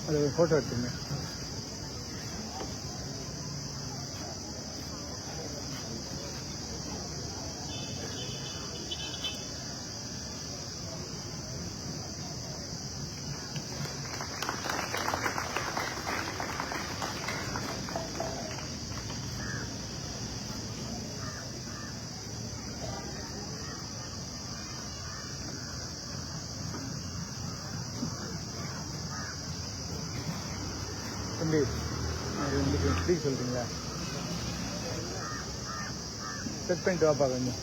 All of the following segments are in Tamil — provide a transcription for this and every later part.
அது ஒரு ஃபோட்டோ எடுத்துங்க. தம்பி எப்படி சொல்கிறீங்களா? செட் பண்ணிட்டு வாப்பா கொஞ்சம்.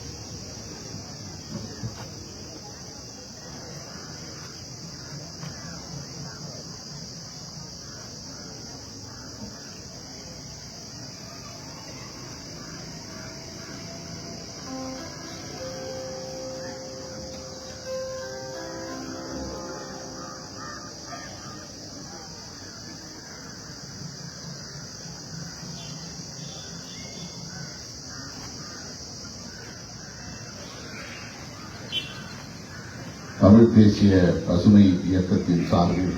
தமிழ் தேசிய பசுமை இயக்கத்தின் சார்பில்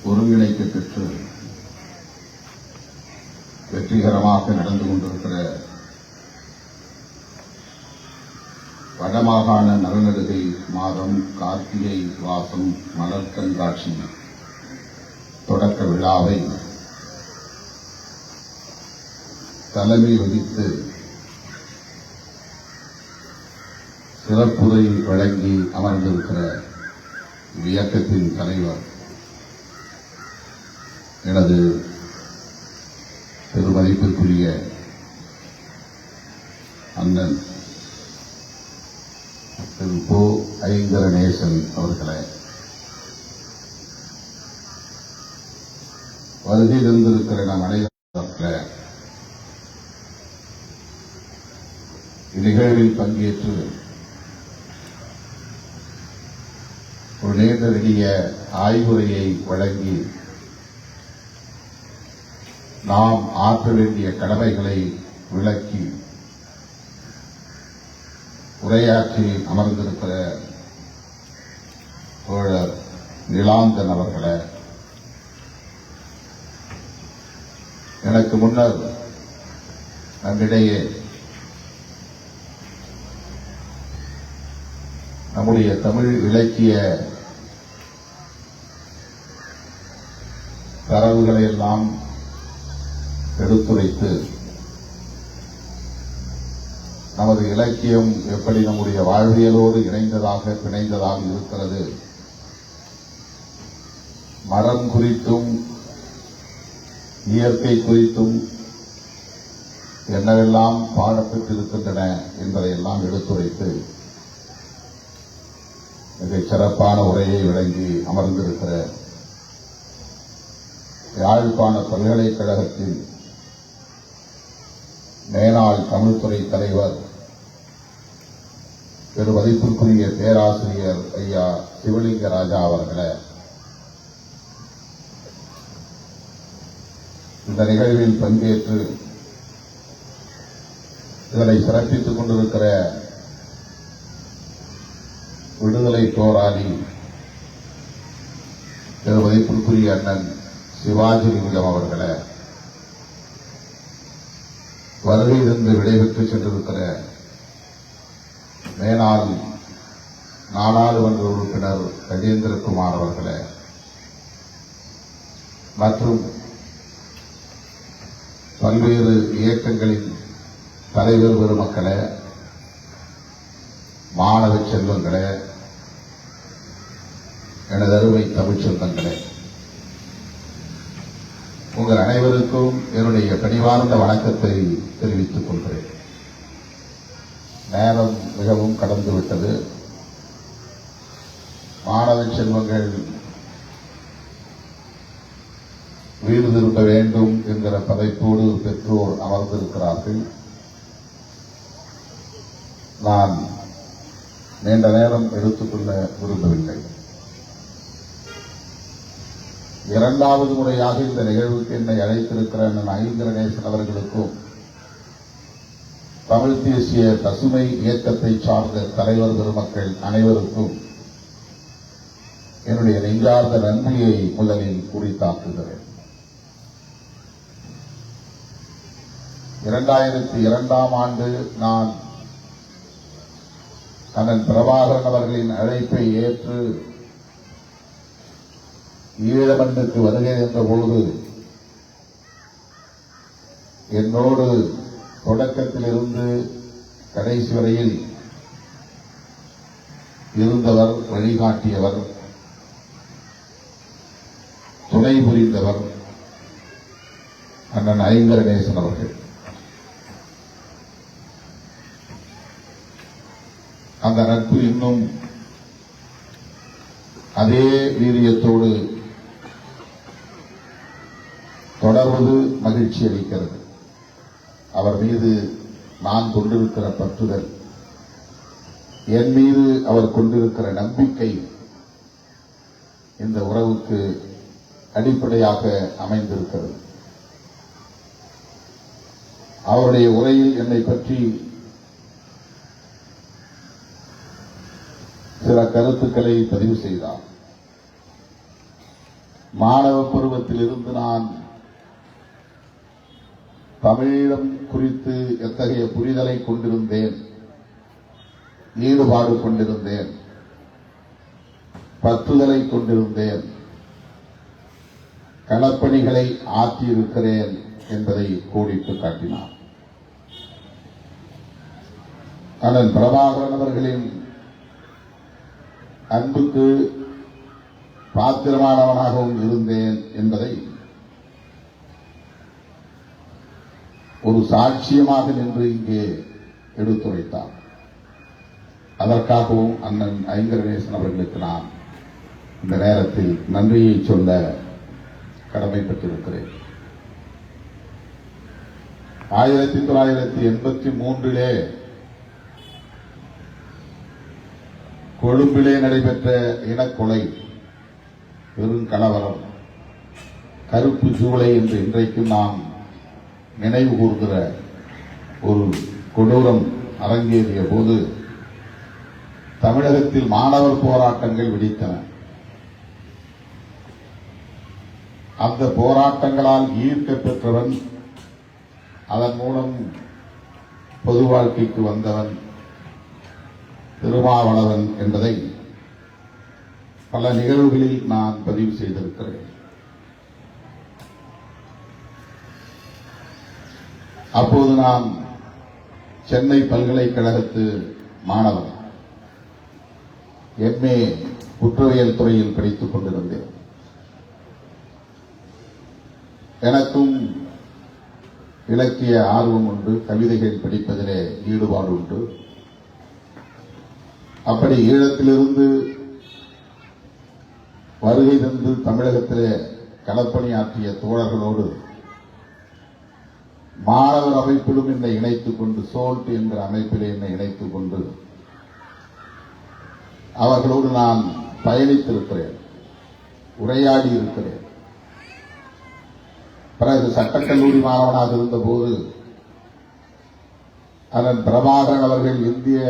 ஒருங்கிணைக்க பெற்று வெற்றிகரமாக நடந்து கொண்டிருக்கிற வடமாகாண நலனடுகை மாதம் கார்த்திகை வாசம் மலர் கண்காட்சி தொடக்க விழாவை தலைமை வகித்து சிறப்புரை வழங்கி அமர்ந்திருக்கிற இயக்கத்தின் தலைவர் எனது பெருமதிப்பிற்குரிய அண்ணன் திரு போ ஐங்கரநேசன் அவர்களே, வருகை தந்திருக்கிற நம் அனைவர்களே, இந்நிகழ்வில் பங்கேற்று ஒரு நீண்ட நெடிய ஆய்வுரையை வழங்கி நாம் ஆற்ற வேண்டிய கடமைகளை விளக்கி உரையாற்றி அமர்ந்திருக்கிற தோழர் நிலாந்தன் அவர்களே, எனக்கு முன்னர் நம்மிடையே நம்முடைய தமிழ் இலக்கிய தரவுகளை எல்லாம் எடுத்துரைத்து நமது இலக்கியம் எப்படி நம்முடைய வாழ்வியலோடு இணைந்ததாக பிணைந்ததாக இருக்கிறது, மரம் குறித்தும் இயற்கை குறித்தும் என்னவெல்லாம் பாடப்பட்டிருக்கின்றன என்பதையெல்லாம் எடுத்துரைத்து மிகச் சிறப்பான உரையை வழங்கி அமர்ந்திருக்கிற யாழ்ப்பாண பல்கலைக்கழகத்தின் மேனாள் தமிழ்துறை தலைவர் பெருமதிப்பிற்குரிய பேராசிரியர் ஐயா சிவலிங்க ராஜா அவர்களே, இந்த நிகழ்வில் பங்கேற்று இதனை சிறப்பித்துக் கொண்டிருக்கிற விடுதலை போராளி பெருமதிப்பிற்குரிய அண்ணன் சிவாஜிலிங்கம் அவர்களே, வருகையிலிருந்து விடைபெற்று சென்றிருக்கிற மேனாள் நாடாளுமன்ற உறுப்பினர் கஜேந்திரகுமார் அவர்களே, மற்றும் பல்வேறு இயக்கங்களின் தலைவர் பெருமக்களே, மாணவ செல்வங்களே, எனது அருமை தமிழ்ச் சொந்தங்களே, உங்கள் அனைவருக்கும் என்னுடைய பணிவார்ந்த வணக்கத்தை தெரிவித்துக் கொள்கிறேன். நேரம் மிகவும் கடந்துவிட்டது. மாணவ செல்வங்கள் வீடு திரும்ப வேண்டும் என்கிற பதைப்போடு பெற்றோர் அமர்ந்திருக்கிறார்கள். நான் நீண்ட நேரம் எடுத்துக்கொள்ள விரும்பவில்லை. இரண்டாவது முறையாக இந்த நிகழ்வுக்கு என்னை அழைத்திருக்கிற அண்ணன் ஐங்கரநேசன் அவர்களுக்கும் தமிழ் தேசிய பசுமை இயக்கத்தை சார்ந்த தலைவர் பெருமக்கள் அனைவருக்கும் என்னுடைய நெஞ்சார்ந்த நன்றியை முதலில் குறித்தாக்குகிறேன். 2002ஆம் ஆண்டு நான் அண்ணன் பிரபாகரன் அவர்களின் அழைப்பை ஏற்று ஈழமண்ணுக்கு வருகை என்ற என்னோடு தொடக்கத்திலிருந்து கடைசி வரையில் இருந்தவர், வழிகாட்டியவர், துணை புரிந்தவர் அண்ணன் ஐங்கரநேசன் அவர்கள். அந்த நட்பு இன்னும் அதே வீரியத்தோடு தொடர்வது மகிழ்ச்சி அளிக்கிறது. அவர் மீது நான் கொண்டிருக்கிற பற்றுதல், என் மீது அவர் கொண்டிருக்கிற நம்பிக்கை இந்த உறவுக்கு அடிப்படையாக அமைந்திருக்கிறது. அவருடைய உரையில் என்னை பற்றி சில கருத்துக்களை பதிவு செய்தார். மாணவ பருவத்திலிருந்து நான் தமிழீழம் குறித்து எத்தகைய புரிதலை கொண்டிருந்தேன், ஈடுபாடு கொண்டிருந்தேன், பற்றுதலை கொண்டிருந்தேன், களப்பணிகளை ஆற்றியிருக்கிறேன் என்பதை கோடிட்டு காட்டினார். அண்ணன் பிரபாகரன் அவர்களின் அன்புக்கு பாத்திரமானவனாகவும் இருந்தேன் என்பதை ஒரு சாட்சியமாக நின்று இங்கே எடுத்துரைத்தார். அதற்காகவும் அண்ணன் ஐங்கரநேசன் அவர்களுக்கு நான் இந்த நேரத்தில் நன்றியை சொல்ல கடமைப்பட்டிருக்கிறேன். 1983 கொழும்பிலே நடைபெற்ற இனக்கொலை, பெருங்கலவரம், கருப்பு ஜூலை என்று இன்றைக்கும் நாம் நினைவு கூர்கிற ஒரு கொடூரம் அரங்கேறிய போது தமிழகத்தில் மாணவர் போராட்டங்கள் வெடித்தன. அந்த போராட்டங்களால் ஈர்க்க பெற்றவன், அதன் மூலம் பொது வாழ்க்கைக்கு வந்தவன் திருமாவளவன் என்பதை பல நிகழ்வுகளில் நான் பதிவு செய்திருக்கிறேன். அப்போது நான் சென்னை பல்கலைக்கழகத்து மாணவன், MA குற்றவியல் துறையில் படித்துக் கொண்டிருந்தேன். எனக்கும் இலக்கிய ஆர்வம் உண்டு, கவிதைகள் படிப்பதிலே ஈடுபாடு உண்டு. அப்படி ஈழத்திலிருந்து வருகை தந்து தமிழகத்திலே களப்பணியாற்றிய தோழர்களோடு மாணவர் அமைப்பிலும் என்னை இணைத்துக் கொண்டு, சோல்ட் என்கிற அமைப்பிலே என்னை இணைத்துக் கொண்டு அவர்களோடு நான் பயணித்திருக்கிறேன், உரையாடி இருக்கிறேன். பிறகு சட்டக்கல்லூரி மாணவனாக இருந்தபோது அண்ணன் பிரபாகரன் அவர்கள் இந்திய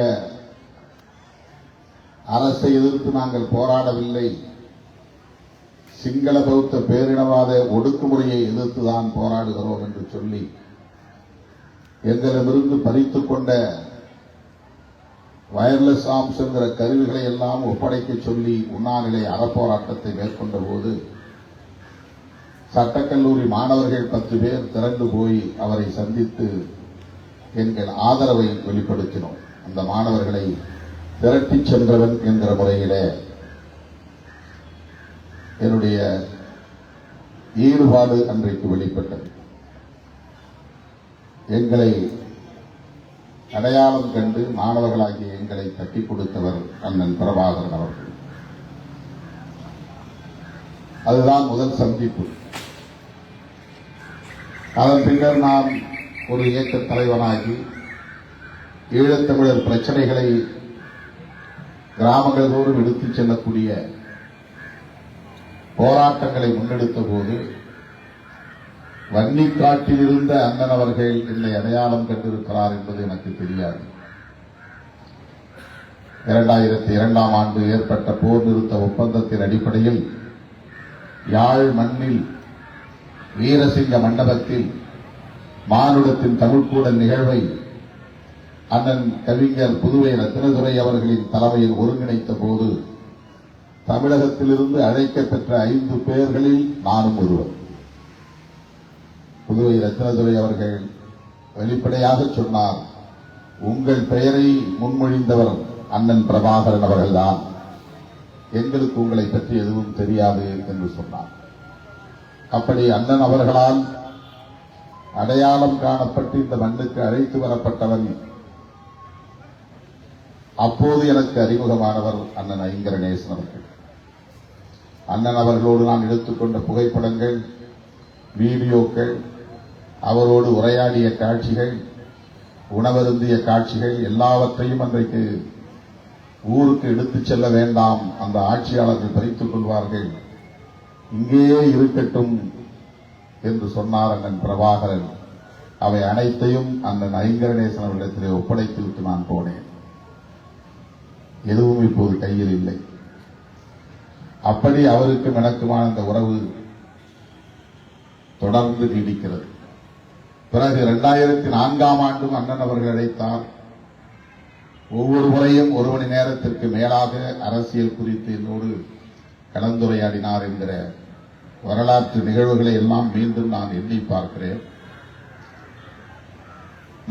அரசை எதிர்த்து நாங்கள் போராடவில்லை, சிங்கள பௌத்த பேரினவாத ஒடுக்குமுறையை எதிர்த்துதான் போராடுகிறோம் என்று சொல்லி எங்களிடமிருந்து பறித்துக் கொண்ட வயர்லெஸ் ஆர்ம்ஸ் என்கிற கருவிகளை எல்லாம் ஒப்படைக்க சொல்லி உண்ணாநிலை அறப்போராட்டத்தை மேற்கொண்ட போது சட்டக்கல்லூரி மாணவர்கள் 10 பேர் திரண்டு போய் அவரை சந்தித்து எங்கள் ஆதரவை வெளிப்படுத்தினோம். அந்த மாணவர்களை திரட்டிச் சென்றவன் என்கிற முறையிலே என்னுடைய ஈடுபாடு அன்றைக்கு வெளிப்பட்டது. எங்களை அடையாளம் கண்டு மாணவர்களாகிய எங்களை தட்டிக் கொடுத்தவர் அண்ணன் பிரபாகரன் அவர்கள். அதுதான் முதல் சந்திப்பு. அதன் பின்னர் நான் ஒரு இயக்க தலைவனாகி ஈழத்தமிழர் பிரச்சனைகளை கிராமங்கள் தோறும் எடுத்துச் செல்லக்கூடிய போராட்டங்களை முன்னெடுத்த போது வன்னிக்காட்டில் இருந்த அண்ணன் அவர்கள் என்னை அடையாளம் கண்டிருக்கிறார் என்பது எனக்கு தெரியாது. 2002ஆம் ஆண்டு ஏற்பட்ட போர் நிறுத்த ஒப்பந்தத்தின் அடிப்படையில் யாழ் மண்ணில் வீரசிங்க மண்டபத்தில் மானுடத்தின் தமிழ்க்கூடல் நிகழ்வை அண்ணன் கவிஞர் புதுவை ரத்தினதுரை அவர்களின் தலைமையில் ஒருங்கிணைத்த போது தமிழகத்திலிருந்து அழைக்கப்பெற்ற 5 பேர்களில் நானும் ஒருவர். புதுவை ரத்தினதுரை அவர்கள் வெளிப்படையாக சொன்னார், உங்கள் பெயரை முன்மொழிந்தவர் அண்ணன் பிரபாகரன் அவர்கள்தான், எங்களுக்கு உங்களை பற்றி எதுவும் தெரியாது என்று சொன்னார். அப்படி அண்ணன் அவர்களால் அடையாளம் காணப்பட்டு இந்த மண்ணுக்கு அழைத்து வரப்பட்டவன் அப்போது எனக்கு அறிமுகமானவர் அண்ணன் ஐங்கரநேசன் அவர்கள். அண்ணன் அவர்களோடு நான் எடுத்துக்கொண்ட புகைப்படங்கள், வீடியோக்கள், அவரோடு உரையாடிய காட்சிகள், உணவருந்திய காட்சிகள் எல்லாவற்றையும் அன்றைக்கு ஊருக்கு எடுத்துச் செல்ல வேண்டாம், அந்த ஆட்சியாளர்கள் பறித்துக் கொள்வார்கள், இங்கேயே இருக்கட்டும் என்று சொன்னார் அண்ணன் பிரபாகரன். அவை அனைத்தையும் அண்ணன் ஐங்கரநேசன் அவரிடத்திலே ஒப்படைத்துவிட்டு நான் போனேன். எதுவும் இப்போது கையில் இல்லை. அப்படி அவருக்கும் எனக்குமான அந்த உறவு தொடர்ந்து நீடிக்கிறது. பிறகு 2004ஆம் ஆண்டும் அண்ணன் அவர்கள் அழைத்தார். ஒவ்வொரு முறையும் 1 மணி நேரத்திற்கு மேலாக அரசியல் குறித்து என்னோடு கலந்துரையாடினார் என்கிற வரலாற்று நிகழ்வுகளை எல்லாம் மீண்டும் நான் எண்ணி பார்க்கிறேன்.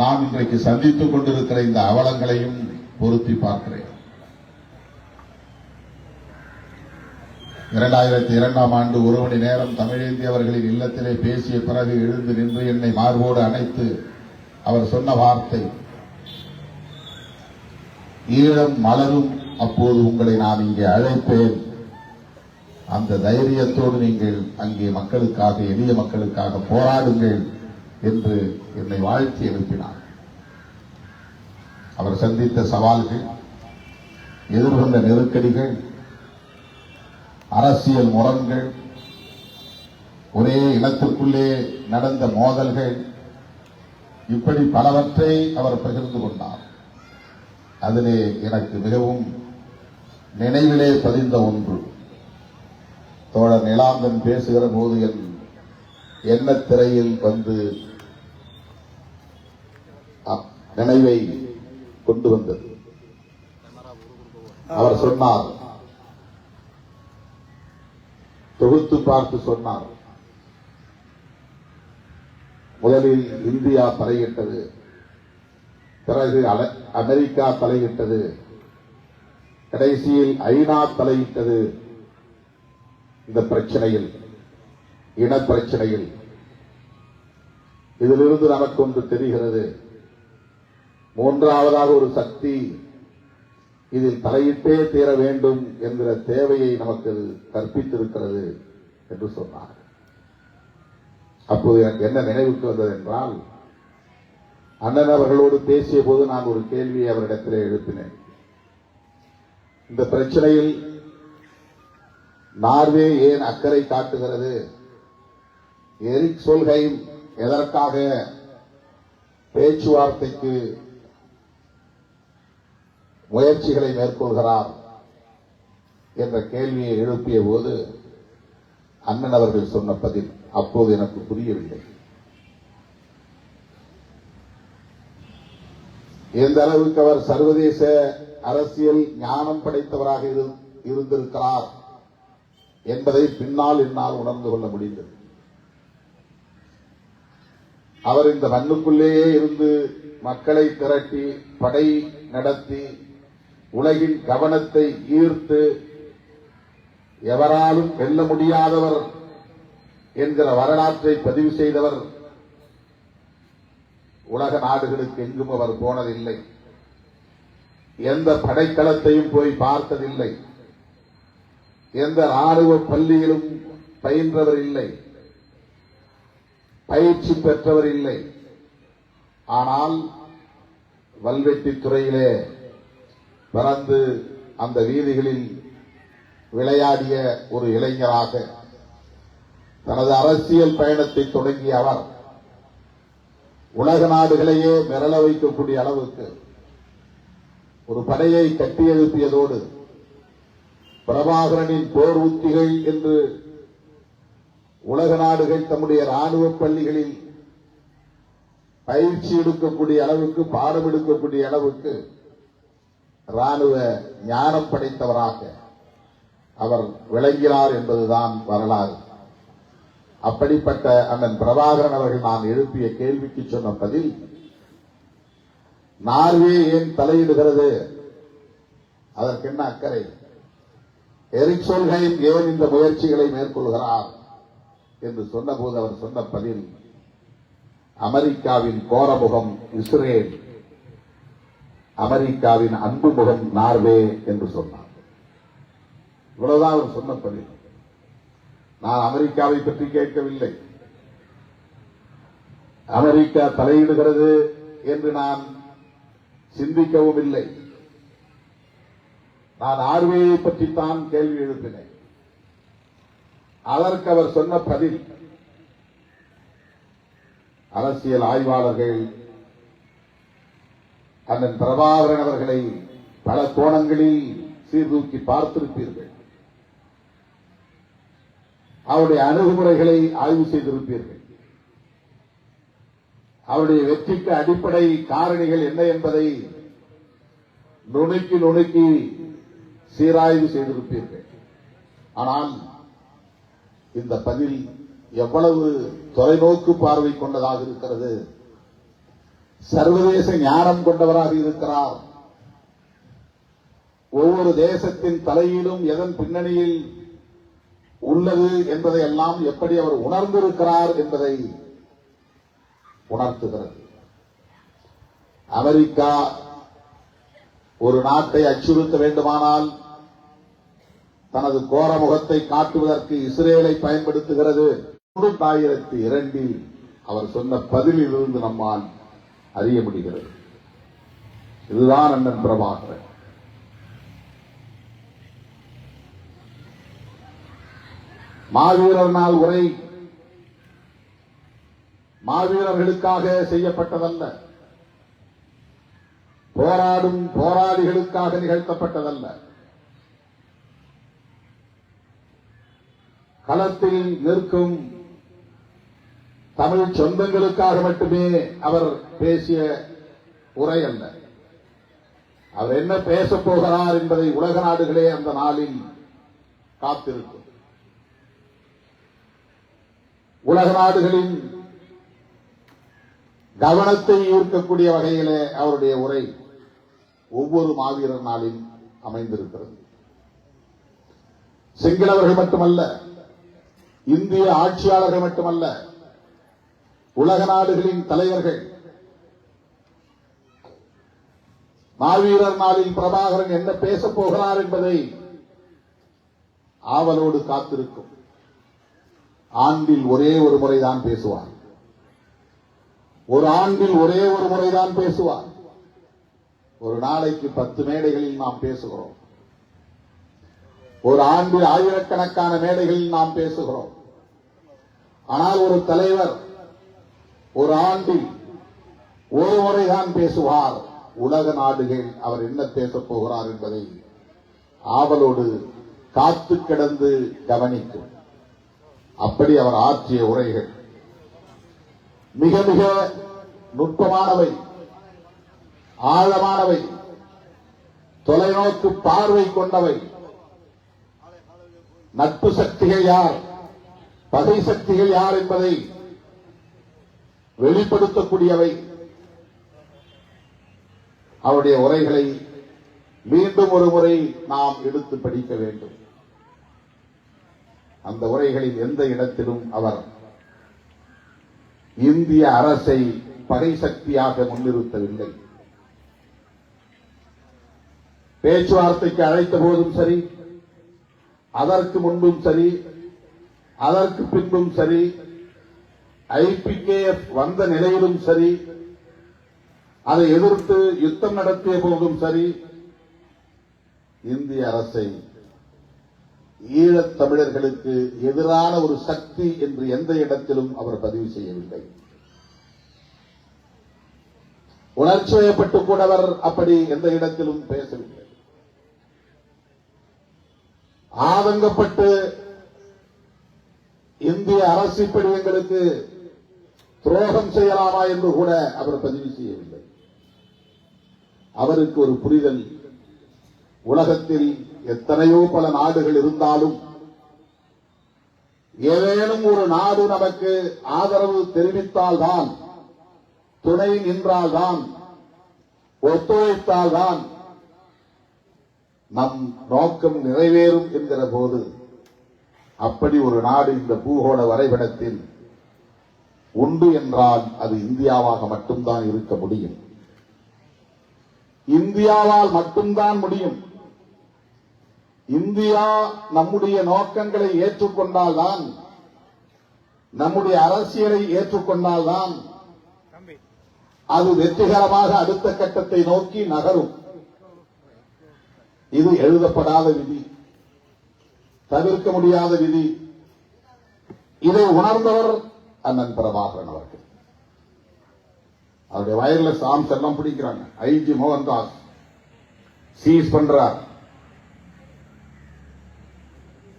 நான் இன்றைக்கு சந்தித்துக் கொண்டிருக்கிற இந்த அவலங்களையும் பொருத்தி பார்க்கிறேன். 2002ஆம் ஆண்டு 1 மணி நேரம் தமிழேந்தி அவர்களின் இல்லத்திலே பேசிய பிறகு எழுந்து நின்று என்னை மார்போடு அணைத்து அவர் சொன்ன வார்த்தை, ஈழம் மலரும் அப்போது உங்களை நான் இங்கே அழைப்பேன், அந்த தைரியத்தோடு நீங்கள் அங்கே மக்களுக்காக, எளிய மக்களுக்காக போராடுங்கள் என்று என்னை வாழ்த்தி எழுப்பினார். அவர் சந்தித்த சவால்கள், எதிர்கொண்ட நெருக்கடிகள், அரசியல் முரண்கள், ஒரே இனத்திற்குள்ளே நடந்த மோதல்கள், இப்படி பலவற்றை அவர் பகிர்ந்து கொண்டார். அதிலே எனக்கு மிகவும் நினைவிலே பதிந்த ஒன்று, தோழர் நிலாந்தன் பேசுகிற போது என் எண்ணத் திரையில் வந்து நினைவை கொண்டு வந்தது. அவர் சொன்னார், தொகுத்து பார்த்து சொன்னார், முதலில் இந்தியா தலையிட்டது, பிறகு அமெரிக்கா தலையிட்டது, கடைசியில் ஐநா தலையிட்டது. இந்த பிரச்சனையில், இனப்பிரச்சனையில், இதிலிருந்து நமக்கு ஒன்று தெரிகிறது, மூன்றாவதாக ஒரு சக்தி இதில் தலையிட்டே தீர வேண்டும் என்கிற தேவையை நமக்கு கற்பித்திருக்கிறது என்று சொன்னார். அப்போது எனக்கு என்ன நினைவுக்கு வந்தது என்றால், அண்ணன் அவர்களோடு பேசிய போது நான் ஒரு கேள்வியை அவரிடத்திலே எழுப்பினேன். இந்த பிரச்சனையில் நார்வே ஏன் அக்கறை காட்டுகிறது? எரிக் சொல்ஹெய்ம் எதற்காக பேச்சுவார்த்தைக்கு முயற்சிகளை மேற்கொள்கிறார் என்ற கேள்வியை எழுப்பிய போது அண்ணன் அவர்கள் சொன்ன பதில் அப்போது எனக்கு புரியவில்லை. எந்த அளவுக்கு அவர் சர்வதேச அரசியல் ஞானம் படைத்தவராக இருந்திருக்கிறார் என்பதை பின்னால் என்னால் உணர்ந்து கொள்ள முடிந்தது. அவர் இந்த மண்ணுக்குள்ளேயே இருந்து மக்களை திரட்டி படை நடத்தி உலகின் கவனத்தை ஈர்த்து எவராலும் வெல்ல முடியாதவர் என்கிற வரலாற்றை பதிவு செய்தவர். உலக நாடுகளுக்கு எங்கும் அவர் போனதில்லை, எந்த படைக்களத்தையும் போய் பார்த்ததில்லை, எந்த ராணுவ பள்ளியிலும் பயின்றவர் இல்லை, பயிற்சி பெற்றவர் இல்லை. ஆனால் வல்வெட்டி துறையிலே பிறந்து அந்த வீதிகளில் விளையாடிய ஒரு இளைஞராக தனது அரசியல் பயணத்தை தொடங்கிய அவர் உலக நாடுகளையே மிரள வைக்கக்கூடிய அளவுக்கு ஒரு படையை கட்டியெழுப்பியதோடு பிரபாகரனின் போர் உத்திகள் என்று உலக நாடுகள் தம்முடைய ராணுவ பள்ளிகளில் பயிற்சி எடுக்கக்கூடிய அளவுக்கு, பாடம் எடுக்கக்கூடிய அளவுக்கு ராணுவ ஞானம் படைத்தவராக அவர் விளங்கினார் என்பதுதான் வரலாறு. அப்படிப்பட்ட அண்ணன் பிரபாகரன் அவர்கள் நான் எழுப்பிய கேள்விக்கு சொன்ன பதில், நார்வே ஏன் தலையிடுகிறது, அதற்கு என்ன அக்கறை, எரிக் சோல்ஹெய்ம் ஏன் இந்த முயற்சிகளை மேற்கொள்கிறார் என்று சொன்னபோது அவர் சொன்ன பதில், அமெரிக்காவின் கோரமுகம் இஸ்ரேல், அமெரிக்காவின் அன்பு முகம் நார்வே என்று சொன்னார். இவ்வளவுதான் அவர் சொன்ன பதில். நான் அமெரிக்காவை பற்றி கேட்கவில்லை, அமெரிக்கா தலையிடுகிறது என்று நான் சிந்திக்கவும் இல்லை. நான் நார்வேயை பற்றித்தான் கேள்வி எழுப்பினேன். அதற்கு அவர் சொன்ன பதில், அரசியல் ஆய்வாளர்கள் அண்ணன் பிரபாகரன் அவர்களை பல கோணங்களில் சீர்தூக்கி பார்த்திருப்பீர்கள், அவருடைய அணுகுமுறைகளை ஆய்வு செய்திருப்பீர்கள், அவருடைய வெற்றிக்கு அடிப்படை காரணிகள் என்ன என்பதை நுணுக்கி நுணுக்கி சீராய்வு செய்திருப்பீர்கள். ஆனால் இந்த பதில் எவ்வளவு தொலைநோக்கு பார்வை கொண்டதாக இருக்கிறது, சர்வதேச ஞானம் கொண்டவராக இருக்கிறார். ஒவ்வொரு தேசத்தின் தலையிலும் எதன் பின்னணியில் உள்ளது என்பதை எல்லாம் எப்படி அவர் உணர்ந்திருக்கிறார் என்பதை உணர்த்துகிறது. அமெரிக்கா ஒரு நாட்டை அச்சுறுத்த வேண்டுமானால் தனது கோர முகத்தை காட்டுவதற்கு இஸ்ரேலை பயன்படுத்துகிறது. 2002 அவர் சொன்ன பதிலில் இருந்து நம்மால் அறிய முடிகிறது. இதுதான் அண்ணன் பிரபாகரன். மாவீரர் நாள் உரை மாவீரர்களுக்காக செய்யப்பட்டதல்ல, போராடும் போராளிகளுக்காக நிகழ்த்தப்பட்டதல்ல, களத்தில் நிற்கும் தமிழ் சொந்தங்களுக்காக மட்டுமே அவர் பேசிய உரை அல்ல. அவர் என்ன பேசப் போகிறார் என்பதை உலக நாடுகளே அந்த நாளில் காத்திருக்கும். உலக நாடுகளின் கவனத்தை ஈர்க்கக்கூடிய வகையிலே அவருடைய உரை ஒவ்வொரு மாவீரர் நாளில் அமைந்திருக்கிறது. சிங்களவர்கள் மட்டுமல்ல, இந்திய ஆட்சியாளர்கள் மட்டுமல்ல, உலக நாடுகளின் தலைவர்கள் மாவீரர் நாளில் பிரபாகரன் என்ன பேசப் போகிறார் என்பதை ஆவலோடு காத்திருக்கும். ஆண்டில் ஒரே ஒரு முறைதான் பேசுவார், ஒரு ஆண்டில் ஒரே ஒரு முறைதான் பேசுவார். ஒரு நாளைக்கு 10 மேடைகளில் நாம் பேசுகிறோம், ஒரு ஆண்டில் ஆயிரக்கணக்கான மேடைகளில் நாம் பேசுகிறோம். ஆனால் ஒரு தலைவர் ஒரு ஆண்டில் ஒரு முறைதான் பேசுவார். உலக நாடுகள் அவர் என்ன பேசப் போகிறார் என்பதை ஆவலோடு காத்து கிடந்து கவனிக்கும். அப்படி அவர் ஆற்றிய உரைகள் மிக மிக நுட்பமானவை, ஆழமானவை, தொலைநோக்கு பார்வை கொண்டவை. நட்பு சக்திகள் யார், பகை சக்திகள் யார் என்பதை வெளிப்படுத்தக்கூடியவை. அவருடைய உரைகளை மீண்டும் ஒரு முறை நாம் எடுத்து படிக்க வேண்டும். அந்த உரைகளில் எந்த இடத்திலும் அவர் இந்திய அரசை பகை சக்தியாக முன்னிறுத்தவில்லை. பேச்சுவார்த்தைக்கு அழைத்த போதும் சரி, அதற்கு முன்பும் சரி, அதற்கு பின்பும் சரி, IPKF வந்த நிலையிலும் சரி, அதை எதிர்த்து யுத்தம் நடத்திய போதும் சரி, இந்திய அரசை ஈழத் தமிழர்களுக்கு எதிரான ஒரு சக்தி என்று எந்த இடத்திலும் அவர் பதிவு செய்யவில்லை. உணர்ச்சி வயப்பட்டு கூட அவர் அப்படி எந்த இடத்திலும் பேசவில்லை. ஆதங்கப்பட்டு இந்திய அரசு இப்படி எங்களுக்கு துரோகம் செய்யலாமா என்று கூட அவர் பதிவு செய்யவில்லை. அவருக்கு ஒரு புரிதல், உலகத்தில் எத்தனையோ பல நாடுகள் இருந்தாலும் ஏதேனும் ஒரு நாடு நமக்கு ஆதரவு தெரிவித்தால்தான், துணை நின்றால்தான், ஒத்துழைத்தால்தான் நம் நோக்கம் நிறைவேறும் என்கிற போது அப்படி ஒரு நாடு இந்த பூகோள வரைபடத்தில் உண்டு என்றால் அது இந்தியாவாக மட்டும்தான் இருக்க முடியும். இந்தியாவால் மட்டும்தான் முடியும். இந்தியா நம்முடைய நோக்கங்களை ஏற்றுக்கொண்டால்தான், நம்முடைய அரசியலை ஏற்றுக்கொண்டால்தான் அது வெற்றிகரமாக அடுத்த கட்டத்தை நோக்கி நகரும். இது எழுதப்படாத விதி, தவிர்க்க முடியாத விதி. இதை உணர்ந்தவர் அண்ணன் பிரபாகரன் அவர்கள். அவருடைய வயர்லெஸ் ஆர்ம்ஸ் எல்லாம் பிடிக்கிறாங்க. ஐஜி மோகன்தாஸ் சீஸ் பண்றார்.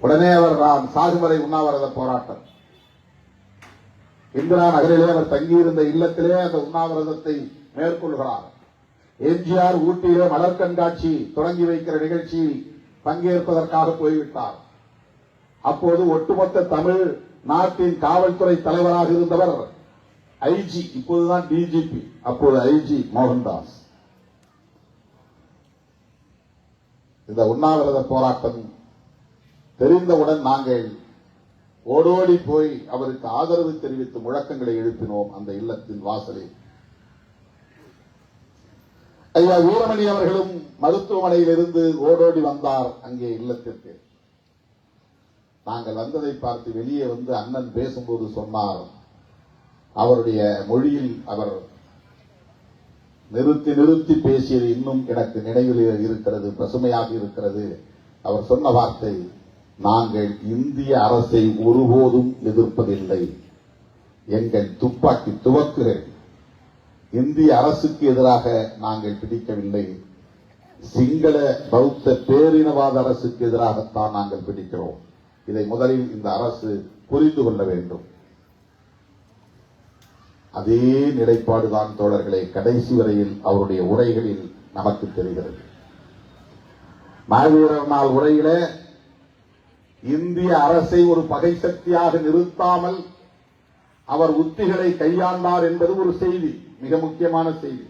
உடனே அவர் நான் சாகுவரை உண்ணாவிரத போராட்டம் இந்திரா நகரிலே அவர் தங்கியிருந்த இல்லத்திலே அந்த உண்ணாவிரதத்தை மேற்கொள்கிறார். எம்ஜிஆர் ஊட்டியிலே மலர் கண்காட்சி தொடங்கி வைக்கிற நிகழ்ச்சியில் பங்கேற்பதற்காக போய்விட்டார். அப்போது ஒட்டுமொத்த தமிழ் நாட்டின் காவல்துறை தலைவராக இருந்தவர் ஐஜி, இப்போதுதான் டிஜிபி, அப்போது ஐஜி மோகன்தாஸ். இந்த உண்ணாவிரத போராட்டம் தெரிந்தவுடன் நாங்கள் ஓடோடி போய் அவருக்கு ஆதரவு தெரிவித்து முழக்கங்களை எழுப்பினோம் அந்த இல்லத்தின் வாசலில். ஐயா வீரமணி அவர்களும் மருத்துவமனையில் இருந்து ஓடோடி வந்தார் அங்கே இல்லத்திற்கு. நாங்கள் வந்ததை பார்த்து வெளியே வந்து அண்ணன் பேசும்போது சொன்னார், அவருடைய மொழியில் அவர் நிறுத்தி நிறுத்தி பேசியது இன்னும் எனக்கு நினைவில் இருக்கிறது, பசுமையாக இருக்கிறது. அவர் சொன்ன வார்த்தை, நாங்கள் இந்திய அரசை ஒருபோதும் எதிர்ப்பதில்லை, எங்கள் துப்பாக்கி துவக்குகள் இந்திய அரசுக்கு எதிராக நாங்கள் பிடிக்கவில்லை, சிங்கள பௌத்த பேரினவாத அரசுக்கு எதிராகத்தான் நாங்கள் பிடிக்கிறோம். இதை முதலில் இந்த அரசு புரிந்து கொள்ள வேண்டும். அதே நிலைப்பாடுதான் தோழர்களே கடைசி வரையில் அவருடைய உரைகளில் நமக்கு தெரிகிறது. மாவீரர் நாள் உரையில இந்திய அரசை ஒரு பகை சக்தியாக நிறுத்தாமல் அவர் உத்திகளை கையாண்டார் என்பது ஒரு செய்தி, மிக முக்கியமான செய்தி.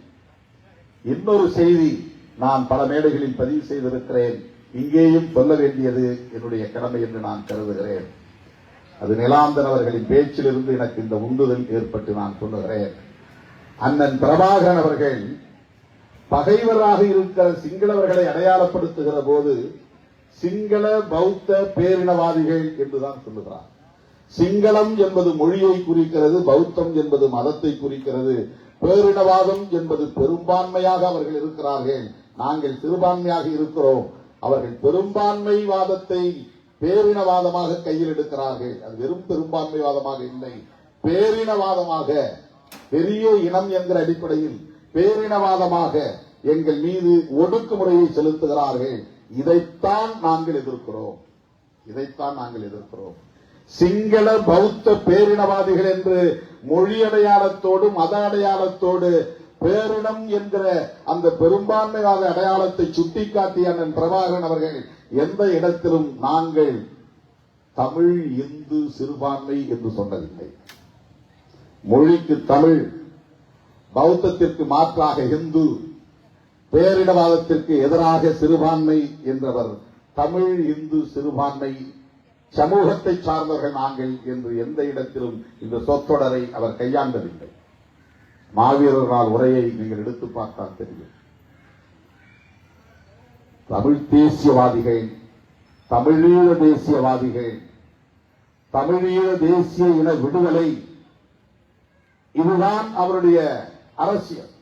இன்னொரு செய்தி நான் பல மேடைகளில் பதிவு செய்திருக்கிறேன், இங்கேயும் சொல்ல வேண்டியது என்னுடைய கடமை என்று நான் கருதுகிறேன். அது நிலாந்தன் அவர்களின் பேச்சிலிருந்து எனக்கு இந்த உந்துதல் ஏற்பட்டு நான் சொல்லுகிறேன். அண்ணன் பிரபாகரன் அவர்கள் பகைவராக இருக்கிற சிங்களவர்களை அடையாளப்படுத்துகிற போது சிங்கள பௌத்த பேரினவாதிகள் என்றுதான் சொல்லுகிறார். சிங்களம் என்பது மொழியை குறிக்கிறது, பௌத்தம் என்பது மதத்தை குறிக்கிறது, பேரினவாதம் என்பது பெரும்பான்மையாக அவர்கள் இருக்கிறார்கள், நாங்கள் சிறுபான்மையாக இருக்கிறோம். அவர்கள் பெரும்பான்மைவாதத்தை பேரினவாதமாக கையில் எடுக்கிறார்கள். அது வெறும் பெரும்பான்மைவாதமாக இல்லை, பேரினவாதமாக, பெரிய இனம் என்கிற அடிப்படையில் பேரினவாதமாக எங்கள் மீது ஒடுக்குமுறையை செலுத்துகிறார்கள். இதைத்தான் நாங்கள் எதிர்க்கிறோம், இதைத்தான் நாங்கள் எதிர்க்கிறோம். சிங்கள பௌத்த பேரினவாதிகள் என்று மொழி அடையாளத்தோடு மத அடையாளத்தோடு பேரினம் என்கிற அந்த பெரும்பான்மைவாத அடையாளத்தை சுட்டிக்காட்டிய அண்ணன் பிரபாகரன் அவர்கள் எந்த இடத்திலும் நாங்கள் தமிழ் இந்து சிறுபான்மை என்று சொன்னதில்லை. மொழிக்கு தமிழ், பௌத்தத்திற்கு மாற்றாக இந்து, பேரினவாதத்திற்கு எதிராக சிறுபான்மை என்றவர் தமிழ் இந்து சிறுபான்மை சமூகத்தை சார்ந்தவர்கள் நாங்கள் என்று எந்த இடத்திலும் இந்த சொற்றொடரை அவர் கையாண்டதில்லை. மாவீரர் நாள் உரையை நீங்கள் எடுத்து பார்த்தால் தெரியும். தமிழ் தேசியவாதிகள், தமிழீழ தேசியவாதிகள், தமிழீழ தேசிய இன விடுதலை, இதுதான் அவருடைய அரசியல்.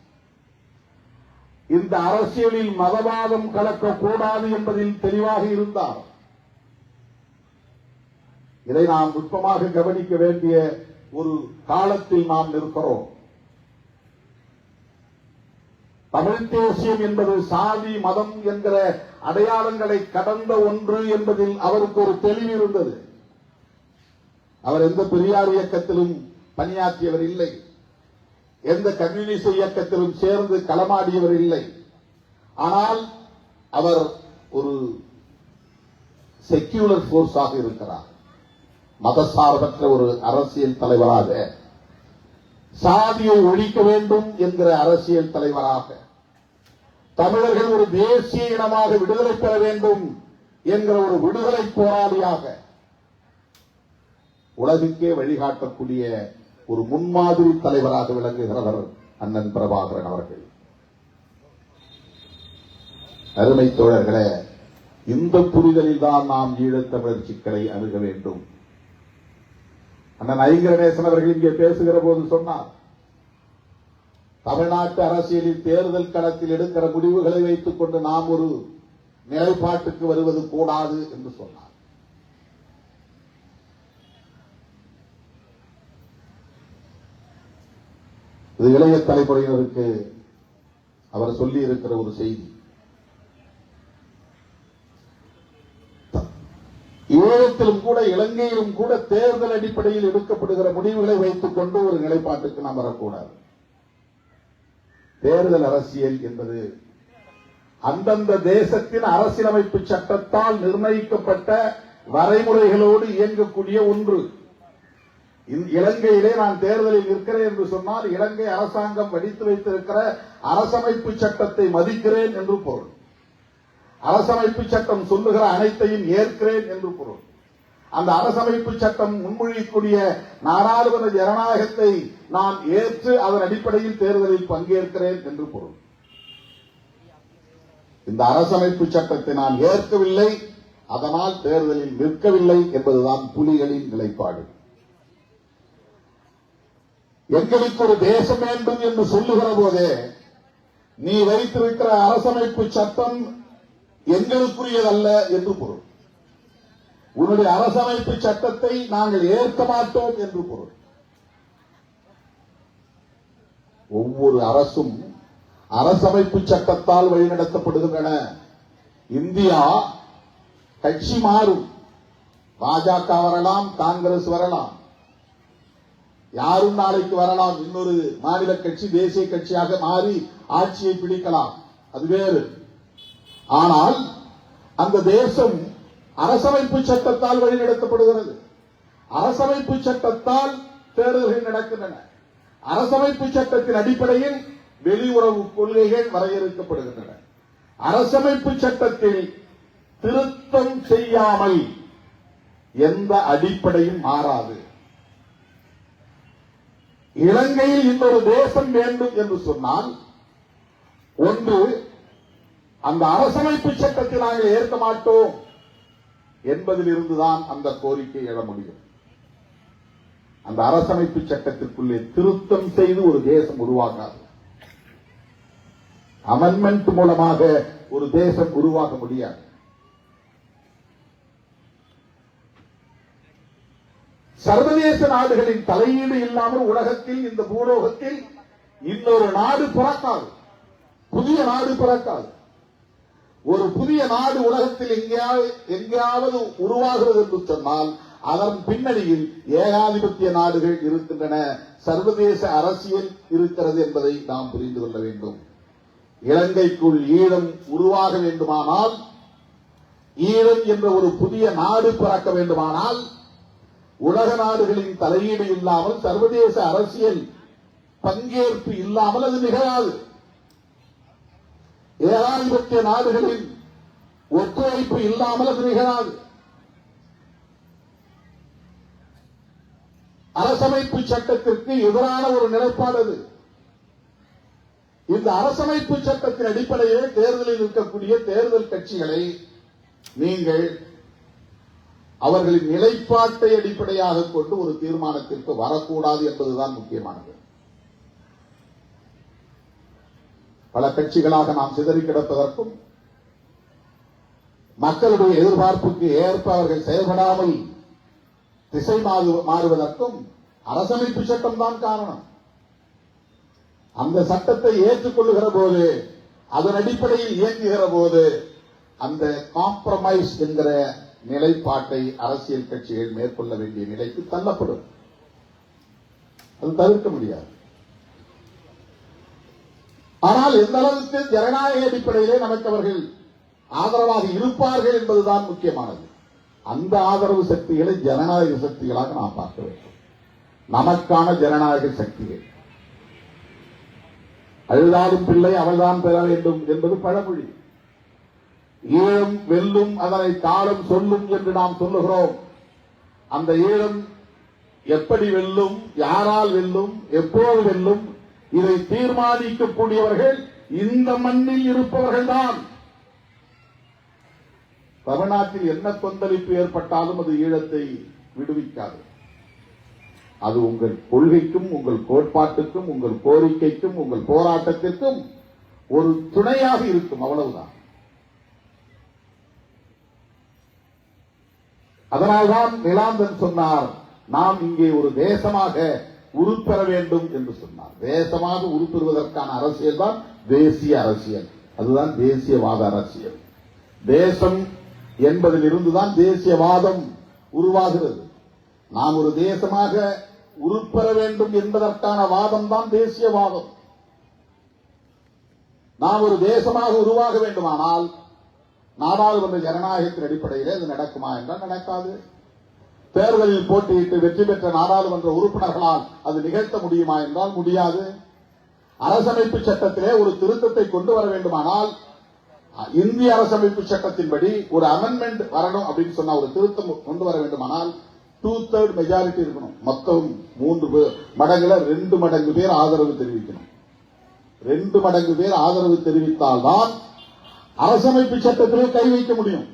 இந்த அரசியலில் மதவாதம் கலக்கக்கூடாது என்பதில் தெளிவாக இருந்தார். இதை நாம் நுட்பமாக கவனிக்க வேண்டிய ஒரு காலத்தில் நாம் நிற்கிறோம். தமிழ் தேசியம் என்பது சாதி மதம் என்கிற அடையாளங்களை கடந்த ஒன்று என்பதில் அவருக்கு ஒரு தெளிவு இருந்தது. அவர் எந்த பெரியார் இயக்கத்திலும் பணியாற்றியவர் இல்லை, எந்த கம்யூனிஸ்ட் இயக்கத்திலும் சேர்ந்து களமாடியவர் இல்லை. ஆனால் அவர் ஒரு செக்யூலர் போர்ஸாக இருக்கிறார். மதசார்பற்ற ஒரு அரசியல் தலைவராக, சாதியை ஒழிக்க வேண்டும் என்கிற அரசியல் தலைவராக, தமிழர்கள் ஒரு தேசிய இனமாக விடுதலை பெற வேண்டும் என்கிற ஒரு விடுதலை போராளியாக, உலகுக்கே வழிகாட்டக்கூடிய ஒரு முன்மாதிரி தலைவராக விளங்குகிறவர் அண்ணன் பிரபாகரன் அவர்கள். அருமை தோழர்களே, இந்த புரிதலில் தான் நாம் ஈழத்தமிழர் சிக்கலை அணுக வேண்டும். அண்ணன் ஐங்கரநேசன் அவர்கள் இங்கே பேசுகிற போது சொன்னார், தமிழ்நாட்டு அரசியலில் தேர்தல் களத்தில் எடுக்கிற முடிவுகளை வைத்துக் கொண்டு நாம் ஒரு நிலைப்பாட்டுக்கு வருவது கூடாது என்று சொன்னார். இது இளைய தலைமுறையினருக்கு அவர் சொல்லி இருக்கிற ஒரு செய்தி. ஈழத்திலும் கூட இலங்கையிலும் கூட தேர்தல் அடிப்படையில் எடுக்கப்படுகிற முடிவுகளை வைத்துக் கொண்டு ஒரு நிலைப்பாட்டுக்கு நாம் வரக்கூடாது. தேர்தல் அரசியல் என்பது அந்தந்த தேசத்தின் அரசியலமைப்பு சட்டத்தால் நிர்ணயிக்கப்பட்ட வரைமுறைகளோடு இயங்கக்கூடிய ஒன்று. இலங்கையிலே நான் தேர்தலில் இருக்கிறேன் என்று சொன்னால் இலங்கை அரசாங்கம் வடித்து வைத்திருக்கிற அரசமைப்பு சட்டத்தை மதிக்கிறேன் என்று பொருள். அரசமைப்பு சட்டம் சொல்லுகிற அனைத்தையும் ஏற்கிறேன் என்று பொருள். அந்த அரசமைப்பு சட்டம் முன்மொழியக்கூடிய நாடாளுமன்ற ஜனநாயகத்தை நான் ஏற்று அதன் அடிப்படையில் தேர்தலில் பங்கேற்கிறேன் என்று பொருள். இந்த அரசமைப்பு சட்டத்தை நான் ஏற்கவில்லை, அதனால் தேர்தலில் நிற்கவில்லை என்பதுதான் புலிகளின் நிலைப்பாடு. எங்களுக்கு ஒரு தேசம் வேண்டும் என்று சொல்லுகிற போதே நீ வைத்திருக்கிற அரசமைப்பு சட்டம் எங்களுக்குரியதல்ல என்று பொருள். உன்னுடைய அரசமைப்பு சட்டத்தை நாங்கள் ஏற்க மாட்டோம் என்று பொருள். ஒவ்வொரு அரசும் அரசமைப்பு சட்டத்தால் வழிநடத்தப்படுகின்றன. இந்தியா கட்சி மாறும், பாஜக வரலாம், காங்கிரஸ் வரலாம், யாரும் நாளைக்கு வரலாம், இன்னொரு மாநில கட்சி தேசிய கட்சியாக மாறி ஆட்சியை பிடிக்கலாம், அது வேறு. ஆனால் அந்த தேசம் அரசமைப்பு சட்டத்தால் வழிநடத்தப்படுகிறது. அரசமைப்பு சட்டத்தால் தேர்தல்கள் நடக்கின்றன. அரசமைப்பு சட்டத்தின் அடிப்படையில் வெளியுறவு கொள்கைகள் வரையறுக்கப்படுகின்றன. அரசமைப்பு சட்டத்தில் திருத்தம் செய்யாமல் எந்த அடிப்படையும் மாறாது. இலங்கையில் இன்னொரு தேசம் வேண்டும் என்று சொன்னால் ஒன்று, அந்த அரசமைப்பு சட்டத்தை நாங்கள் ஏற்க மாட்டோம் என்பதில் இருந்துதான் அந்த கோரிக்கை எழ முடியும். அந்த அரசமைப்பு சட்டத்திற்குள்ளே திருத்தம் செய்து ஒரு தேசம் உருவாகாது. அமெண்ட்மெண்ட் மூலமாக ஒரு தேசம் உருவாக முடியாது. சர்வதேச நாடுகளின் தலையீடு இல்லாமல் உலகத்தில், இந்த பூலோகத்தில் இன்னொரு நாடு பிறக்காது, புதிய நாடு பிறக்காது. ஒரு புதிய நாடு உலகத்தில் எங்கேயாவது உருவாகிறது என்று சொன்னால் அதன் பின்னணியில் ஏகாதிபத்திய நாடுகள் இருக்கின்றன, சர்வதேச அரசியல் இருக்கிறது என்பதை நாம் புரிந்து கொள்ள வேண்டும். இலங்கைக்குள் ஈழம் உருவாக வேண்டுமானால், ஈழம் என்ற ஒரு புதிய நாடு பிறக்க வேண்டுமானால் உலக நாடுகளின் தலையீடு இல்லாமல், சர்வதேச அரசியல் பங்கேற்பு இல்லாமல் அது நிகழாது. ஏகாதிபத்திய நாடுகளின் ஒத்துழைப்பு இல்லாமல் அது நிகழாது. அரசமைப்பு சட்டத்திற்கு எதிரான ஒரு நிலைப்பாடு அது. இந்த அரசமைப்பு சட்டத்தின் அடிப்படையில் தேர்தலில் இருக்கக்கூடிய தேர்தல் கட்சிகளை நீங்கள் அவர்களின் நிலைப்பாட்டை அடிப்படையாக கொண்டு ஒரு தீர்மானத்திற்கு வரக்கூடாது என்பதுதான் முக்கியமானது. பல கட்சிகளாக நாம் சிதறி கிடப்பதற்கும், மக்களுடைய எதிர்பார்ப்புக்கு ஏற்ப அவர்கள் செயல்படாமல் திசை மாறுவதற்கும் அரசமைப்பு சட்டம் தான் காரணம். அந்த சட்டத்தை ஏற்றுக்கொள்ளுகிற போது, அதன் அடிப்படையில் இயங்குகிற போது, அந்த காம்ப்ரமைஸ் என்கிற நிலைப்பாட்டை அரசியல் கட்சிகள் மேற்கொள்ள வேண்டிய நிலைக்கு தள்ளப்படும். அது தவிர்க்க முடியாது. ஆனால் எந்த அளவுக்கு ஜனநாயக அடிப்படையிலே நமக்கு அவர்கள் ஆதரவாக இருப்பார்கள் என்பதுதான் முக்கியமானது. அந்த ஆதரவு சக்திகளை ஜனநாயக சக்திகளாக நாம் பார்க்க வேண்டும். நமக்கான ஜனநாயக சக்திகள். அழுதாலும் பிள்ளை அவள்தான் பெற வேண்டும் என்பது பழமொழி. ஈழம் வெல்லும், அதனை காலம் சொல்லும் என்று நாம் சொல்லுகிறோம். அந்த ஈழம் எப்படி வெல்லும், யாரால் வெல்லும், எப்போது வெல்லும், இதை தீர்மானிக்கக்கூடியவர்கள் இந்த மண்ணில் இருப்பவர்கள் தான். தமிழ்நாட்டில் என்ன கொந்தளிப்பு ஏற்பட்டாலும் அது ஈழத்தை விடுவிக்காது. அது உங்கள் கொள்கைக்கும், உங்கள் கோட்பாட்டுக்கும், உங்கள் கோரிக்கைக்கும், உங்கள் போராட்டத்திற்கும் ஒரு துணையாக இருக்கும், அவ்வளவுதான். அதனால்தான் நிலாந்தன் சொன்னார், நாம் இங்கே ஒரு தேசமாக உருப்பெற வேண்டும் என்று சொன்னார். தேசமாக உருப்பெறுவதற்கான அரசியல் தான் தேசிய அரசியல். அதுதான் தேசியவாத அரசியல். தேசம் என்பதில் இருந்துதான் தேசியவாதம் உருவாகிறது. நாம் ஒரு தேசமாக உருப்பெற வேண்டும் என்பதற்கான வாதம் தான் தேசியவாதம். நாம் ஒரு தேசமாக உருவாக வேண்டுமானால் நாடாளுமன்ற ஜனநாயகத்தின் அடிப்படையிலே அது நடக்குமா என்றால் நடக்காது. தேர்தலில் போட்டியிட்டு வெற்றி பெற்ற நாடாளுமன்ற உறுப்பினர்களால் அது நிகழ்த்த முடியுமா என்றால் முடியாது. அரசமைப்பு சட்டத்திலே ஒரு திருத்தத்தை கொண்டு வர வேண்டுமானால் இந்திய அரசமைப்பு சட்டத்தின்படி ஒரு அமெண்ட்மெண்ட் வரணும் அப்படின்னு சொன்னா, ஒரு திருத்தம் கொண்டு வர வேண்டுமானால் 2/3 மெஜாரிட்டி இருக்கணும். மொத்தம் 3 மடங்குல 2 மடங்கு பேர் ஆதரவு தெரிவிக்கணும். 2 மடங்கு பேர் ஆதரவு தெரிவித்தால்தான் அரசமைப்பு சட்டத்திலே கை வைக்க முடியும்.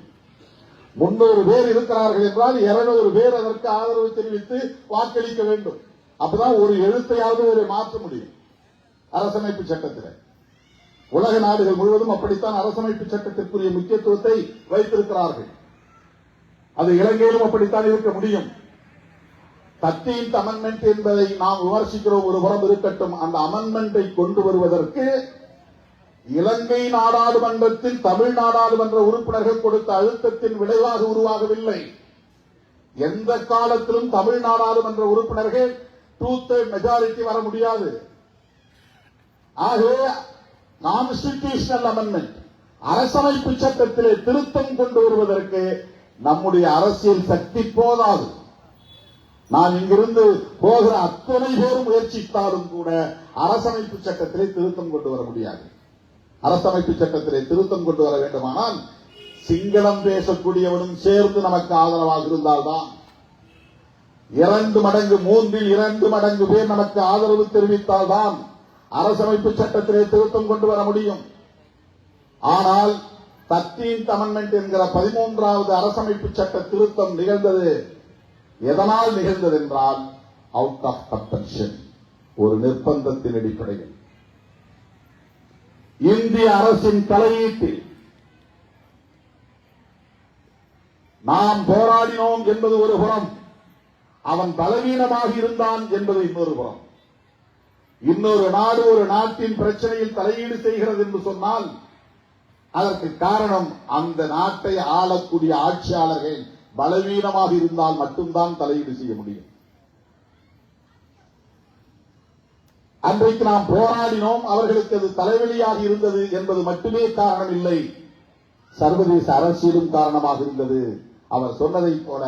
300 பேர் இருக்கிறார்கள் என்றால் 200 பேர் அதற்கு ஆதரவு தெரிவித்து வாக்களிக்க வேண்டும். அப்பதான் ஒரு எழுத்தையாவது மாற்ற முடியும் அரசமைப்பு சட்டத்தில். உலக நாடுகள் முழுவதும் அப்படித்தான் அரசமைப்பு சட்டத்திற்குரிய முக்கியத்துவத்தை வைத்திருக்கிறார்கள். அது இலங்கையிலும் அப்படித்தான் இருக்க முடியும். 13th அமெண்ட்மெண்ட் என்பதை நாம் விமர்சிக்கிறோம், ஒரு புறம் இருக்கட்டும். அந்த அமெண்ட்மெண்டை கொண்டு வருவதற்கு இலங்கை நாடாளுமன்றத்தில் தமிழ் நாடாளுமன்ற உறுப்பினர்கள் கொடுத்த அழுத்தத்தின் விளைவாக உருவாகவில்லை. எந்த காலத்திலும் தமிழ் நாடாளுமன்ற உறுப்பினர்கள் 2/3 மெஜாரிட்டி வர முடியாது. ஆகவே கான்ஸ்டிடியூஷனல் அமெண்ட்மெண்ட், அரசமைப்பு சட்டத்திலே திருத்தம் கொண்டு வருவதற்கு நம்முடைய அரசியல் சக்தி போதாது. நான் இங்கிருந்து போகிற அத்தனை பேரும் முயற்சித்தாலும் கூட அரசமைப்பு சட்டத்திலே திருத்தம் கொண்டு வர முடியாது. அரசமைப்பு சட்டத்திலே திருத்தம் கொண்டு வர வேண்டுமானால் சிங்களம் பேசக்கூடியவனும் சேர்ந்து நமக்கு ஆதரவாக இருந்தால்தான், 2 மடங்கு 3இல் 2 மடங்கு பேர் நமக்கு ஆதரவு தெரிவித்தால்தான் அரசமைப்பு சட்டத்திலே திருத்தம் கொண்டு வர முடியும். ஆனால் 13th அமெண்ட்மெண்ட் என்கிற 13வது அரசமைப்பு சட்ட திருத்தம் நிகழ்ந்தது எதனால் நிகழ்ந்தது என்றால் அவுட் ஆஃப் கம்பல்ஷன், ஒரு நிர்பந்தத்தின் அடிப்படையில். இந்திய அரசின் தலையீட்டில் நாம் போராடினோம் என்பது ஒரு புறம், அவன் பலவீனமாக இருந்தான் என்பது இன்னொரு புறம். இன்னொரு நாடு ஒரு நாட்டின் பிரச்சனையில் தலையீடு செய்கிறது என்று சொன்னால் அதற்கு காரணம் அந்த நாட்டை ஆளக்கூடிய ஆட்சியாளர்கள் பலவீனமாக இருந்தால் மட்டும்தான் தலையீடு செய்ய முடியும். அன்றைக்கு நாம் போராடினோம், அவர்களுக்கு அது தலைவலியாக இருந்தது என்பது மட்டுமே காரணம் இல்லை, சர்வதேச அரசியலும் காரணமாக இருந்தது. அவர் சொன்னதைப் போல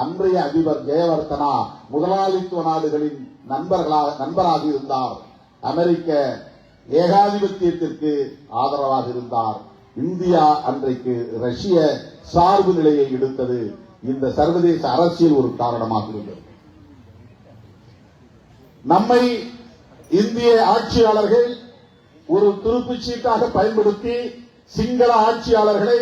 அன்றைய அதிபர் ஜெயவர்தனா முதலாளித்துவ நாடுகளின் நண்பராக இருந்தார். அமெரிக்க ஏகாதிபத்தியத்திற்கு ஆதரவாக இருந்தார். இந்தியா அன்றைக்கு ரஷ்ய சார்பு நிலையை எடுத்தது. இந்த சர்வதேச அரசியல் ஒரு காரணமாக இருந்தது. நம்மை இந்திய ஆட்சியாளர்கள் ஒரு துருப்புச்சீட்டாக பயன்படுத்தி சிங்கள ஆட்சியாளர்களை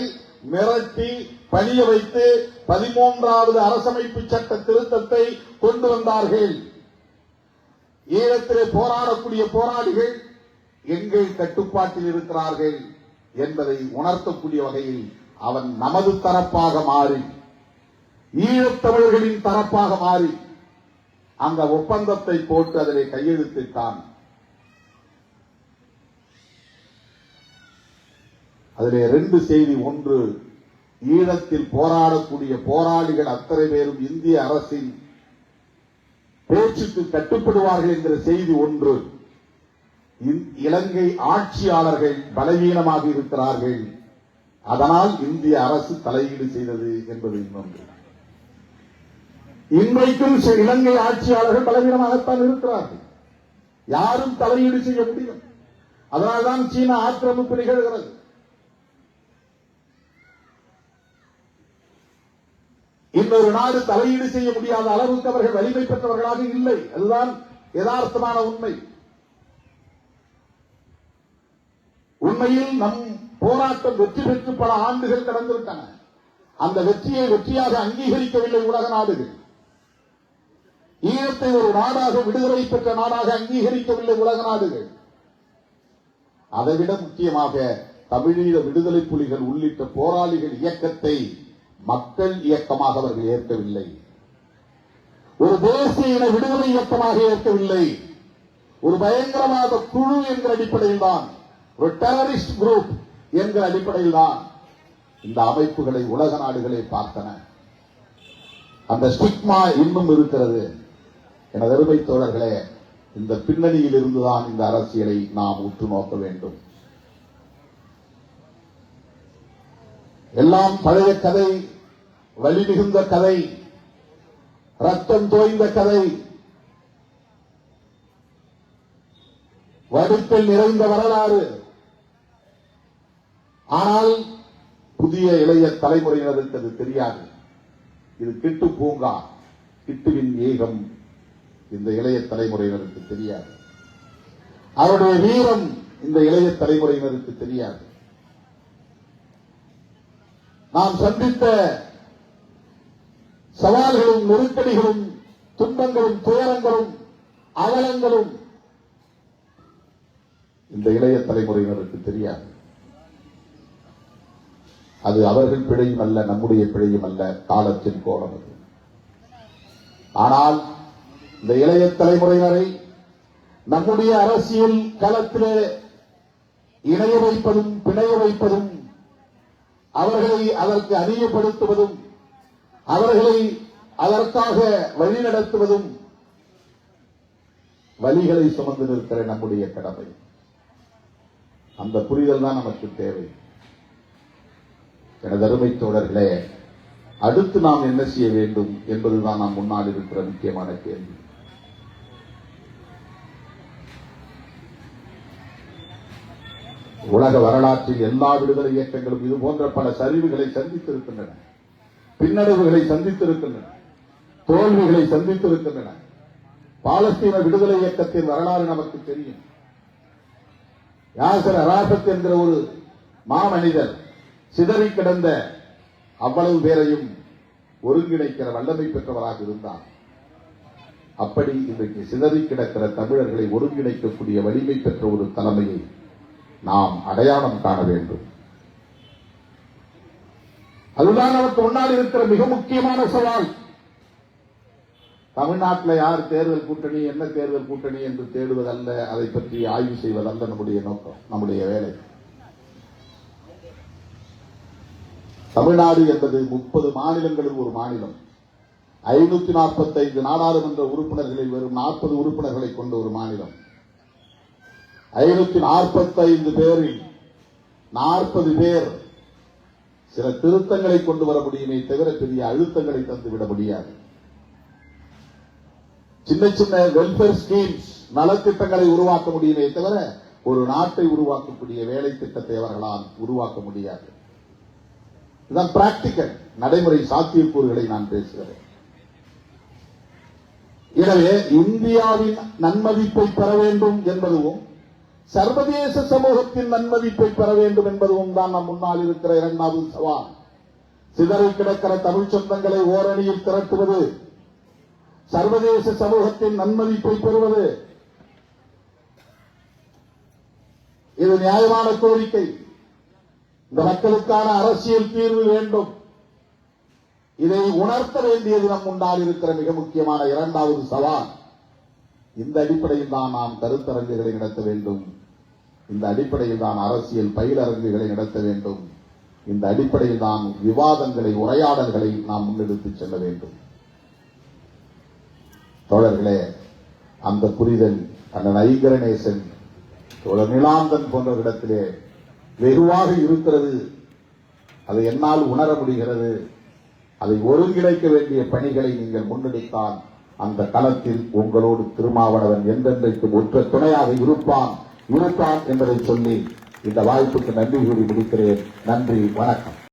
மிரட்டி பணிய வைத்து 13வது அரசமைப்பு சட்ட திருத்தத்தை கொண்டு வந்தார்கள். ஈழத்திலே போராடக்கூடிய போராளிகள் எங்கள் கட்டுப்பாட்டில் இருக்கிறார்கள் என்பதை உணர்த்தக்கூடிய வகையில் அவன் நமது தரப்பாக மாறி ஈழத்தமிழர்களின் தரப்பாக மாறி அந்த ஒப்பந்தத்தை போட்டு அதிலே கையெழுத்திட்டான். அதிலே 2 செய்தி. ஒன்று, ஈழத்தில் போராடக்கூடிய போராளிகள் அத்தனை பேரும் இந்திய அரசின் பேச்சுக்கு கட்டுப்படுவார்கள் என்கிற செய்தி ஒன்று. இலங்கை ஆட்சியாளர்கள் பலவீனமாக இருக்கிறார்கள், அதனால் இந்திய அரசு தலையீடு செய்தது என்பது இன்னொன்று. இன்றைக்கும் இலங்கை ஆட்சியாளர்கள் பலவீனமாகத்தான் இருக்கிறார்கள், யாரும் தலையீடு செய்ய முடியும். அதனால்தான் சீனா ஆக்கிரமிப்பு நிகழ்கிறது. இன்னொரு நாடு தலையீடு செய்ய முடியாத அளவுக்கு அவர்கள் வலிமை பெற்றவர்களாக இல்லை. அதுதான் யதார்த்தமான உண்மை. உண்மையில் நம் போராட்டம் வெற்றி பெற்று பல ஆண்டுகள் கடந்துவிட்டன. அந்த வெற்றியை வெற்றியாக அங்கீகரிக்கவில்லை உலக நாடுகள். ஈழத்தை ஒரு நாடாக, விடுதலை பெற்ற நாடாக அங்கீகரிக்கவில்லை உலக நாடுகள். அதைவிட முக்கியமாக தமிழீழ விடுதலை புலிகள் உள்ளிட்ட போராளிகள் இயக்கத்தை மக்கள் இயக்கமாக அவர்கள் ஏற்கவில்லை. ஒரு தேசிய இன விடுதலை இயக்கமாக ஏற்கவில்லை. ஒரு பயங்கரவாத குழு என்கிற அடிப்படையில் தான், ஒரு டெரரிஸ்ட் குரூப் என்கிற அடிப்படையில் தான் இந்த அமைப்புகளை உலக நாடுகளை பார்த்தன. அந்த ஸ்டிக்மா இன்னும் இருக்கிறது. எனது அருமை தோழர்களே, இந்த பின்னணியில் இருந்துதான் இந்த அரசியலை நாம் உற்று நோக்க வேண்டும். எல்லாம் பழைய கதை, வலி மிகுந்த கதை, ரத்தம் தோய்ந்த கதை, வடுப்பில் நிறைந்த வரலாறு. ஆனால் புதிய இளைய தலைமுறையினருக்கு அது தெரியாது. இது கிட்டு பூங்கா, கிட்டுவின் ஏகம் இந்த இளைய தலைமுறையினருக்கு தெரியாது. அவருடைய வீரம் இந்த இளைய தலைமுறையினருக்கு தெரியாது. நாம் சந்தித்த சவால்களும், நெருக்கடிகளும், துன்பங்களும், துயரங்களும், அவலங்களும் இந்த இளைய தலைமுறையினருக்கு தெரியாது. அது அவர்கள் பிழையும் அல்ல, நம்முடைய பிழையும் அல்ல, காலத்தின் கோலம் அது. ஆனால் இந்த இளைய தலைமுறையினரை நம்முடைய அரசியல் களத்திலே இணைய வைப்பதும், பிணைய வைப்பதும், அவர்களை அதற்கு அறியப்படுத்துவதும், அவர்களை அதற்காக வழிநடத்துவதும் வலிகளை சுமந்து நிற்கிற நம்முடைய கடமை. அந்த புரிதல் தான் நமக்கு தேவை. எனது அருமை தோழர்களே, அடுத்து நாம் என்ன செய்ய வேண்டும் என்பதுதான் நாம் முன்னால் இருக்கிற முக்கியமான கேள்வி. உலக வரலாற்றில் எல்லா விடுதலை இயக்கங்களும் இது போன்ற பல சரிவுகளை சந்தித்திருக்கின்றன, பின்னடைவுகளை சந்தித்திருக்கின்றன, தோல்விகளை சந்தித்திருக்கின்றன. பாலஸ்தீன விடுதலை இயக்கத்தின் வரலாறு நமக்கு தெரியும். யாசர் அராஃபத் என்கிற ஒரு மாமனிதர் சிதறி கிடந்த அவ்வளவு பேரையும் ஒருங்கிணைக்கிற வல்லமை பெற்றவராக இருந்தார். அப்படி இன்றைக்கு சிதறி கிடக்கிற தமிழர்களை ஒருங்கிணைக்கக்கூடிய வலிமை பெற்ற ஒரு தலைமையை நாம் அடையாளம் காண வேண்டும். அதுதான் நமக்கு முன்னால் இருக்கிற மிக முக்கியமான சவால். தமிழ்நாட்டில் யார் தேர்தல் கூட்டணி, என்ன தேர்தல் கூட்டணி என்று தேடுவதல்ல, அதை பற்றி ஆய்வு செய்வதல்ல நம்முடைய நோக்கம், நம்முடைய வேலை. தமிழ்நாடு என்பது 30 மாநிலங்களில் ஒரு மாநிலம், 545 நாடாளுமன்ற உறுப்பினர்களில் வெறும் 40 உறுப்பினர்களை கொண்ட ஒரு மாநிலம். 545 பேரில் 40 பேர் சில திருத்தங்களை கொண்டு வர முடியுமே தவிர பெரிய அழுத்தங்களை தந்துவிட முடியாது. சின்ன சின்ன வெல்ஃபேர் ஸ்கீம்ஸ், நலத்திட்டங்களை உருவாக்க முடியுமே தவிர ஒரு நாட்டை உருவாக்கக்கூடிய வேலை திட்டத்தை அவர்களால் உருவாக்க முடியாது. இதுதான் பிராக்டிக்கல், நடைமுறை சாத்தியக்கூறுகளை நான் பேசுகிறேன். எனவே இந்தியாவின் நன்மதிப்பை பெற வேண்டும் என்பதும், சர்வதேச சமூகத்தின் நன்மதிப்பை பெற வேண்டும் என்பதும் தான் நம் முன்னால் இருக்கிற இரண்டாவது சவால். சிதறி கிடக்கிற தமிழ் சொந்தங்களை ஓரணியில் திரட்டுவது, சர்வதேச சமூகத்தின் நன்மதிப்பை பெறுவது, இது நியாயமான கோரிக்கை. இந்த மக்களுக்கான அரசியல் தீர்வு வேண்டும். இதை உணர்த்த வேண்டியது நம் முன்னால் இருக்கிற மிக முக்கியமான இரண்டாவது சவால். இந்த அடிப்படையில் தான் நாம் கருத்தரங்குகளை நடத்த வேண்டும். இந்த அடிப்படையில் தான் அரசியல் பயிலரங்குகளை நடத்த வேண்டும். இந்த அடிப்படையில் தான் விவாதங்களை, உரையாடல்களை நாம் முன்னெடுத்துச் செல்ல வேண்டும். தோழர்களே, அந்த புரிதல் அண்ணன் ஐங்கரநேசன், தோழர் நிலாந்தன் போன்றவரிடத்திலே வெகுவாக இருக்கிறது. அதை என்னால் உணர முடிகிறது. அதை ஒருங்கிணைக்க வேண்டிய பணிகளை நீங்கள் முன்னெடுத்தால் அந்த களத்தில் உங்களோடு திருமாவளவன் என்றென்றைக்கும் ஒற்ற துணையாக இருப்பான் என்பதை சொல்லி இந்த வாய்ப்புக்கு நன்றி கூறி முடிக்கிறேன். நன்றி, வணக்கம்.